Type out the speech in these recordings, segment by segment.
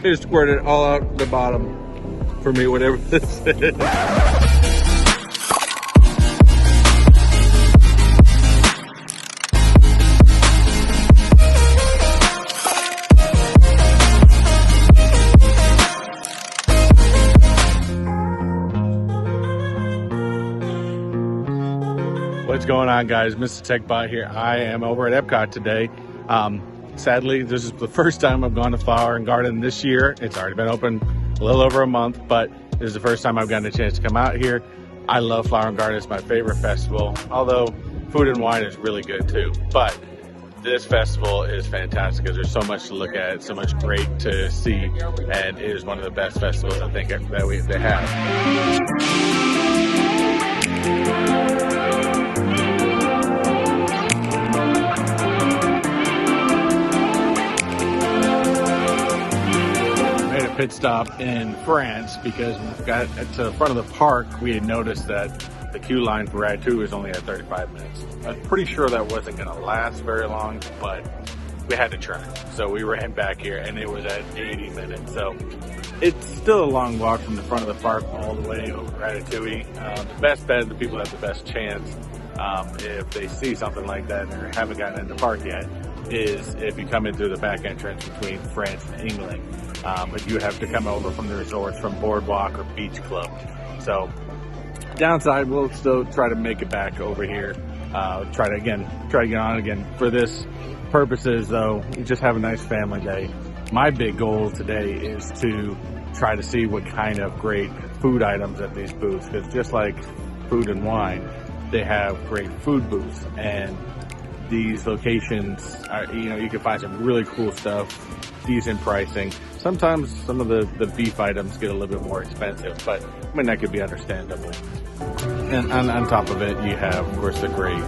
just squirt it all out the bottom for me, whatever this is. What's going on, guys? Mr. Techbot here. I am over at Epcot today. Sadly, this is the first time I've gone to Flower and Garden this year. It's already been open a little over a month, but this is the first time I've gotten a chance to come out here. I love Flower and Garden. It's my favorite festival, although food and wine is really good too. But this festival is fantastic because there's so much to look at, so much great to see, and it is one of the best festivals I think that they have. Pit stop in France because when we got to the front of the park, we had noticed that the queue line for Ratatouille was only at 35 minutes. I was pretty sure that wasn't going to last very long, but we had to try. So we ran back here and it was at 80 minutes. So it's still a long walk from the front of the park all the way over Ratatouille. The best bet, the people that have the best chance, if they see something like that or haven't gotten in the park yet, is if you come in through the back entrance between France and England. But you have to come over from the resorts, from Boardwalk or Beach Club. So downside, we'll still try to make it back over here. Try to get on again. For this purposes though, just have a nice family day. My big goal today is to try to see what kind of great food items at these booths, because just like food and wine, they have great food booths, and these locations are, you can find some really cool stuff, decent pricing. Sometimes some of the beef items get a little bit more expensive, but I mean, that could be understandable. And on top of it, you have, of course, the great,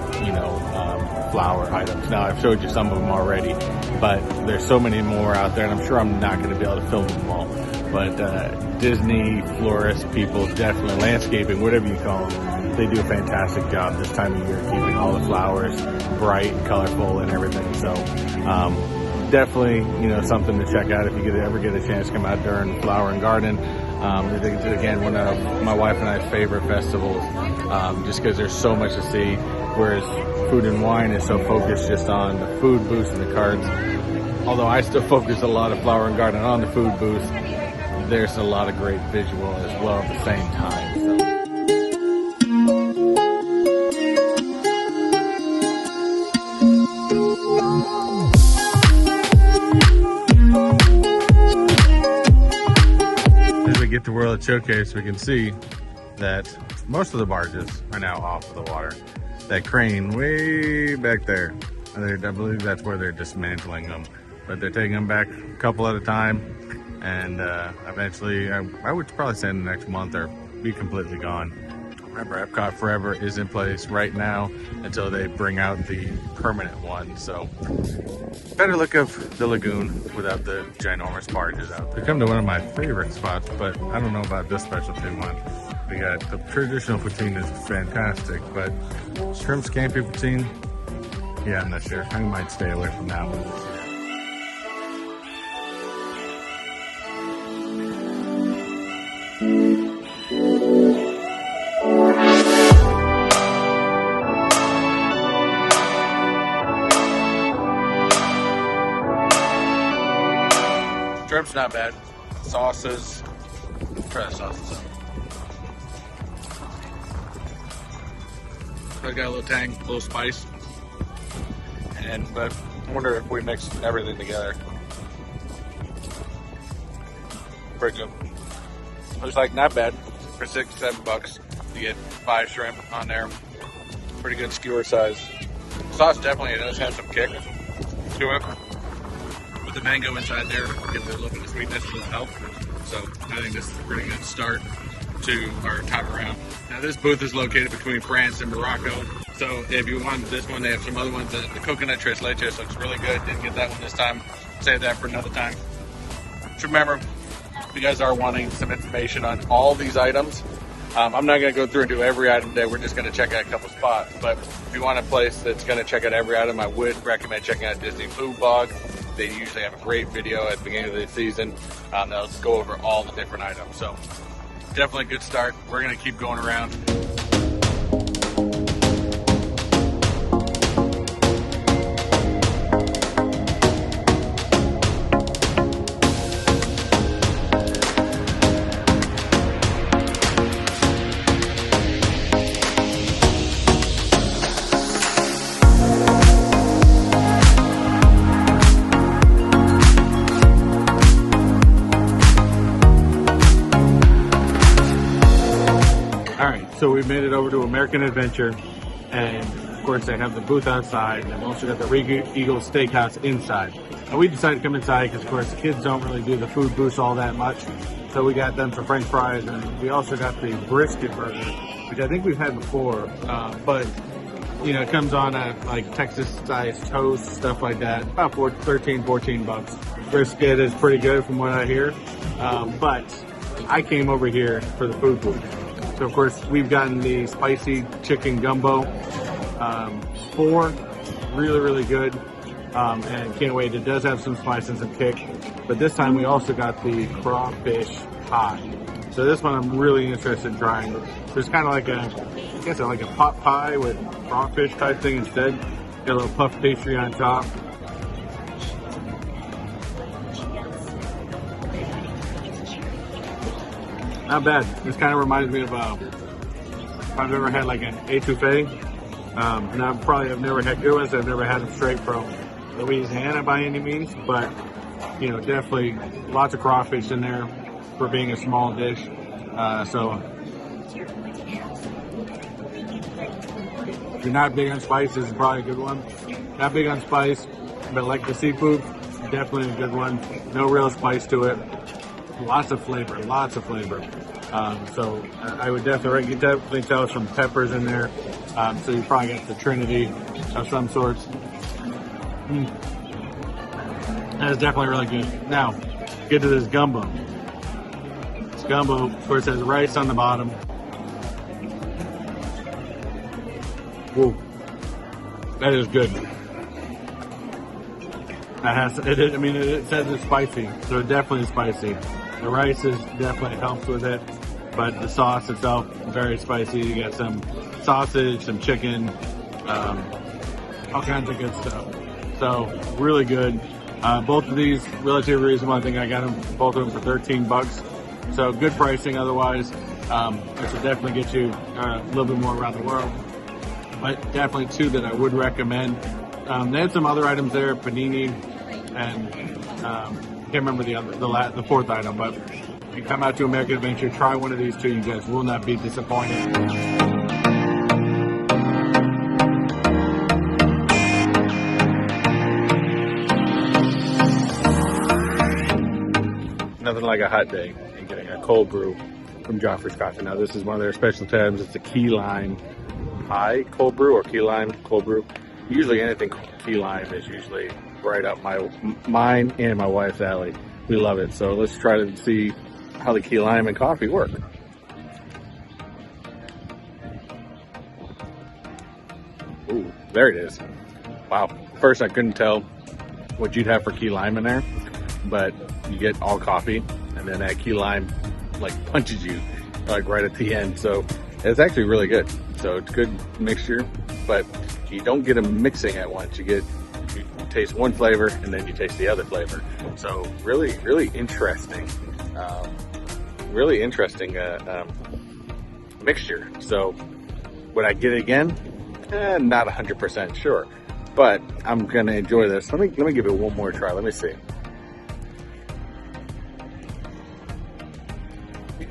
flower items. Now, I've showed you some of them already, but there's so many more out there, and I'm sure I'm not going to be able to film them all. But Disney, florist people, definitely landscaping, whatever you call them, they do a fantastic job this time of year, keeping all the flowers bright and colorful and everything. So definitely, something to check out if you ever get a chance to come out during Flower and Garden. It's, again, one of my wife and I's favorite festivals, just because there's so much to see, whereas food and wine is so focused just on the food booths and the carts. Although I still focus a lot of Flower and Garden on the food booths, there's a lot of great visual as well at the same time. So. Get to World Showcase, we can see that most of the barges are now off of the water. That crane way back there, I believe that's where they're dismantling them, but they're taking them back a couple at a time, and eventually, I would probably say in the next month, they'll be completely gone. Remember, Epcot Forever is in place right now until they bring out the permanent one. So better look of the lagoon without the ginormous barges out. We come to one of my favorite spots, but I don't know about this specialty one. We got the traditional poutine is fantastic, but shrimp scampi poutine, yeah, I'm not sure. I might stay away from that one. Shrimp's not bad. Sauces. Try the sauces out. It's got a little tang, a little spice. But I wonder if we mix everything together. Pretty good. Looks like not bad. For $6-7, you get 5 shrimp on there. Pretty good skewer size. Sauce definitely does have some kick to it. With the mango inside there, get a little bit of sweetness to help. So I think this is a pretty good start to our time around. Now this booth is located between France and Morocco. So if you want this one, they have some other ones. The coconut tres leches looks really good. Didn't get that one this time. Save that for another time. Just remember, if you guys are wanting some information on all these items, I'm not going to go through and do every item today. We're just going to check out a couple spots. But if you want a place that's going to check out every item, I would recommend checking out Disney Food Blog. They usually have a great video at the beginning of the season. They'll go over all the different items. So definitely a good start. We're gonna keep going around. So we made it over to American Adventure, and of course they have the booth outside, and they've also got the Eagle Steakhouse inside. And we decided to come inside because of course kids don't really do the food booths all that much. So we got them some French fries, and we also got the brisket burger, which I think we've had before, but you know, it comes on a like Texas-sized toast, stuff like that, about 13, 14 bucks. Brisket is pretty good from what I hear, but I came over here for the food booth. So of course we've gotten the spicy chicken gumbo, 4, really good, and can't wait. It does have some spice and some kick, but this time we also got the crawfish pie. So this one I'm really interested in trying. So it's kind of like I guess like a pot pie with crawfish type thing instead. Got a little puff pastry on top. Not bad. This kind of reminds me of if I've ever had like an etouffee. And I've never had good ones. I've never had them straight from Louisiana by any means, but you know, definitely lots of crawfish in there for being a small dish. So if you're not big on spice, this is probably a good one. Not big on spice, but like the seafood, definitely a good one. No real spice to it. Lots of flavor. So I would definitely tell some peppers in there. So you probably got the Trinity of some sorts. That is definitely really good. Now, get to this gumbo. This gumbo, of course, has rice on the bottom. Whoa, that is good. It says it's spicy, so definitely spicy. The rice definitely helps with it, but the sauce itself, very spicy. You got some sausage, some chicken, all kinds of good stuff. So really good. Both of these relatively reasonable. I think I got them, both of them for 13 bucks. So good pricing otherwise. This will definitely get you a little bit more around the world, but definitely 2 that I would recommend. They had some other items there, panini, and can't remember the 4th item, but if you come out to American Adventure, try one of these 2. You guys will not be disappointed. Nothing like a hot day and getting a cold brew from Joffrey's Coffee. Now this is one of their special tabs. It's a key lime pie cold brew or key lime cold brew. Usually anything key lime is usually right up mine and my wife's alley. We love it. So let's try to see how the key lime and coffee work. Ooh, there it is. Wow. First I couldn't tell what you'd have for key lime in there, but you get all coffee, and then that key lime like punches you like right at the end. So it's actually really good. So it's a good mixture, but you don't get them mixing at once. You taste one flavor and then you taste the other flavor. So really interesting, mixture. So would I get it again? Not 100% sure, but I'm gonna enjoy this. Let me give it one more try. Let me see.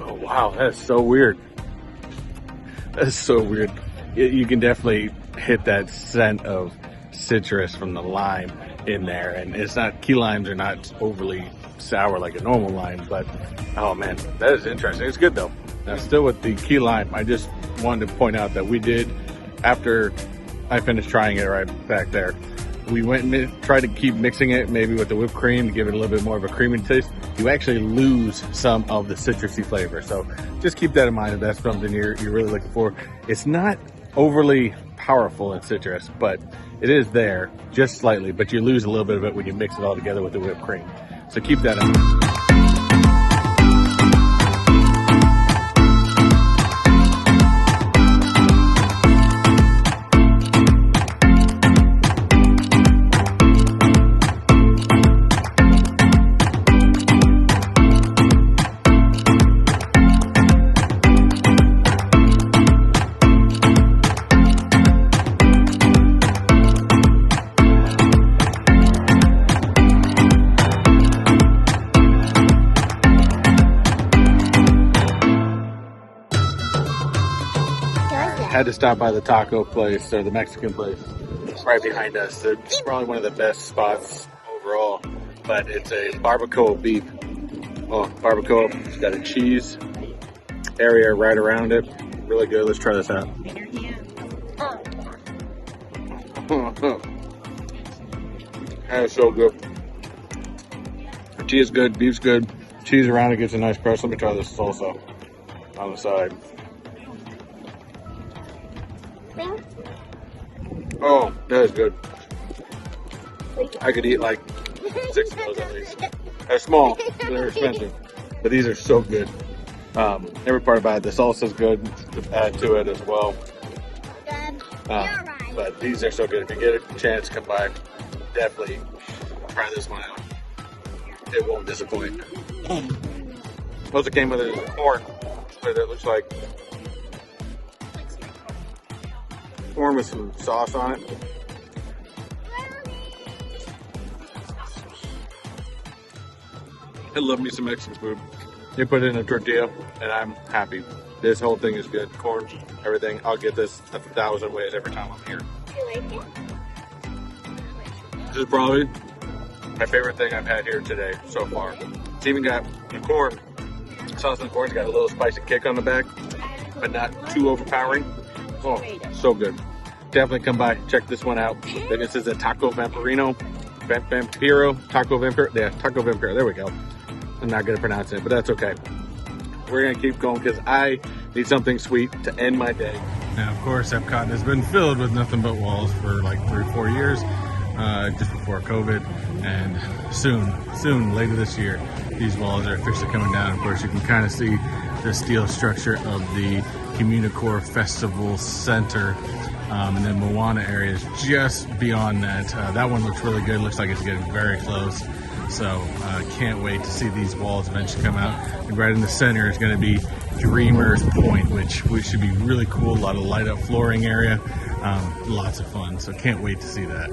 Oh wow, that's so weird. That's so weird. You can definitely hit that scent of citrus from the lime in there, and it's not, key limes are not overly sour like a normal lime, but oh man, that is interesting. It's good though. Now still with the key lime, I just wanted to point out that we did, after I finished trying it right back there, we went and tried to keep mixing it maybe with the whipped cream to give it a little bit more of a creamy taste. You actually lose some of the citrusy flavor. So just keep that in mind if that's something you're really looking for. It's not overly powerful in citrus, but it is there just slightly, but you lose a little bit of it when you mix it all together with the whipped cream. So keep that in mind. Had to stop by the taco place, or the Mexican place. It's right behind us. It's probably one of the best spots overall, but it's a barbacoa beef. Oh, barbacoa. It's got a cheese area right around it. Really good. Let's try this out. That is so good. Tortilla is good, beef's good. Cheese around it gets a nice crust. Let me try this salsa on the side. Oh, that is good. I could eat like 6 of those at least. They're small, they're expensive, but these are so good. Every part about it, the salsa is good to add to it as well. But these are so good. If you get a chance, come by. Definitely try this one out. It won't disappoint. Also came with a corn, but it looks like corn with some sauce on it. I love me some Mexican food. You put it in a tortilla, and I'm happy. This whole thing is good. Corn, everything. I'll get this 1,000 ways every time I'm here. You like it? This is probably my favorite thing I've had here today so far. It's even got the corn. Sauce and corn's got a little spicy kick on the back, but not too overpowering. Oh, so good. Definitely come by, check this one out. This is a Taco Vampiro. Taco Vampiro. Yeah, Taco Vampiro. There we go. I'm not going to pronounce it, but that's okay. We're going to keep going because I need something sweet to end my day. Now, of course, Epcot has been filled with nothing but walls for like 3 or 4 years, just before COVID. And soon, later this year, these walls are officially coming down. Of course, you can kind of see the steel structure of the Communicore Festival Center. And then Moana area is just beyond that. That one looks really good. Looks like it's getting very close. So can't wait to see these walls eventually come out. And right in the center is going to be Dreamers Point, which should be really cool. A lot of light up flooring area. Lots of fun. So can't wait to see that.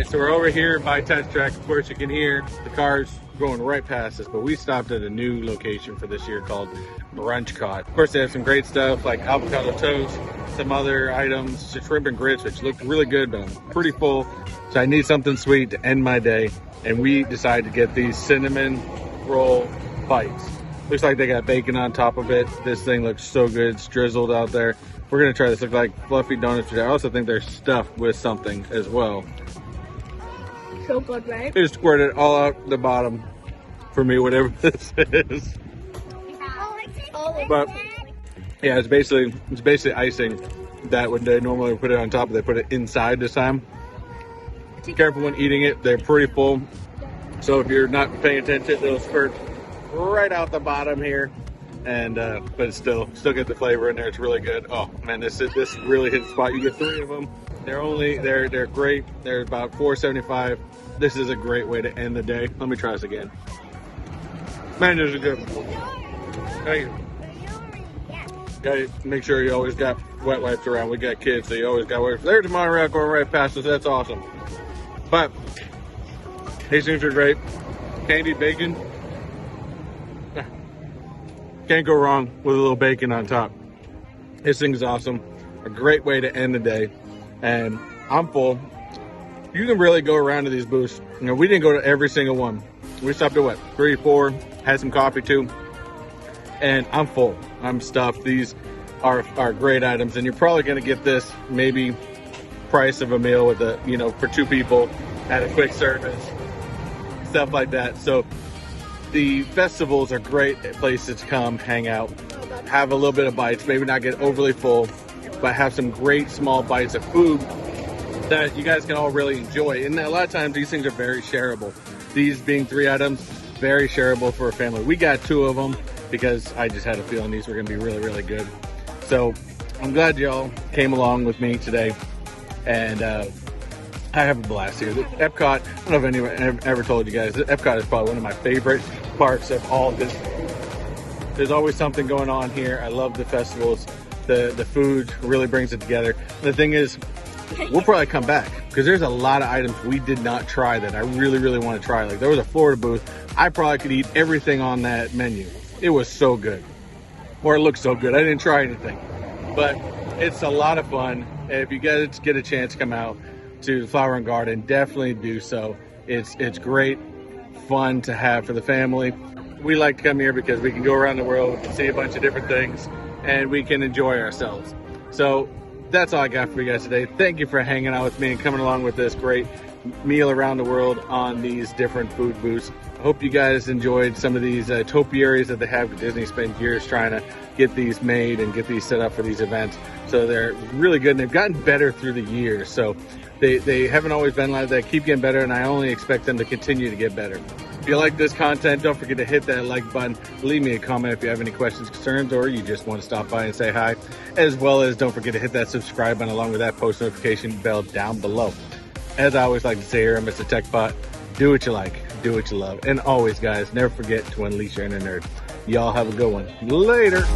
So we're over here by Test Track. Of course, you can hear the cars going right past us, but we stopped at a new location for this year called Brunchcot. Of course, they have some great stuff like avocado toast, some other items, shrimp and grits, which look really good, but I'm pretty full. So I need something sweet to end my day. And we decided to get these cinnamon roll bites. Looks like they got bacon on top of it. This thing looks so good. It's drizzled out there. We're gonna try this. Look like fluffy donuts. I also think they're stuffed with something as well. So good, right? They just squirted it all out the bottom for me, whatever this is. But yeah, it's basically icing that when they normally put it on top, they put it inside this time. Be careful when eating it. They're pretty full. So if you're not paying attention, they'll squirt right out the bottom here. And but it's still get the flavor in there. It's really good. Oh man, this really hits the spot. You get 3 of them. They're great. They're about $4.75. This is a great way to end the day. Let me try this again. Man, this is good. Hey, gotta make sure you always got wet wipes around. We got kids, so you always got wipes. There's a monorail going right past us. That's awesome. But these things are great. Candied bacon. Can't go wrong with a little bacon on top. This thing is awesome. a great way to end the day. And I'm full. You can really go around to these booths. You know, we didn't go to every single one. We stopped at what, 3, 4, had some coffee too. And I'm full, I'm stuffed. These are great items, and you're probably gonna get this maybe price of a meal with a, you know, for 2 people at a quick service, stuff like that. So the festivals are great places to come hang out, have a little bit of bites, maybe not get overly full, but have some great small bites of food that you guys can all really enjoy. And a lot of times these things are very shareable. These being 3 items, very shareable for a family. We got 2 of them because I just had a feeling these were gonna be really, really good. So I'm glad y'all came along with me today, and I have a blast here. Epcot, I don't know if anyone ever told you guys, Epcot is probably one of my favorite parks of all Disney. There's always something going on here. I love the festivals. The food really brings it together. The thing is, we'll probably come back because there's a lot of items we did not try that I really, really want to try. Like there was a Florida booth. I probably could eat everything on that menu. It was so good. Or it looked so good. I didn't try anything. But it's a lot of fun. If you guys get a chance to come out to the Flower and Garden, definitely do so. It's great fun to have for the family. We like to come here because we can go around the world, we can see a bunch of different things, and we can enjoy ourselves. So that's all I got for you guys today. Thank you for hanging out with me and coming along with this great meal around the world on these different food booths. I hope you guys enjoyed some of these topiaries that they have. Disney spent years trying to get these made and get these set up for these events. So they're really good, and they've gotten better through the years. So they haven't always been like that. Keep getting better, and I only expect them to continue to get better. If you like this content, don't forget to hit that like button. Leave me a comment if you have any questions, concerns, or you just want to stop by and say hi. As well as don't forget to hit that subscribe button along with that post notification bell down below. As I always like to say here, I'm Mr. Techbot. Do what you like, do what you love. And always, guys, never forget to unleash your inner nerd. Y'all have a good one. Later.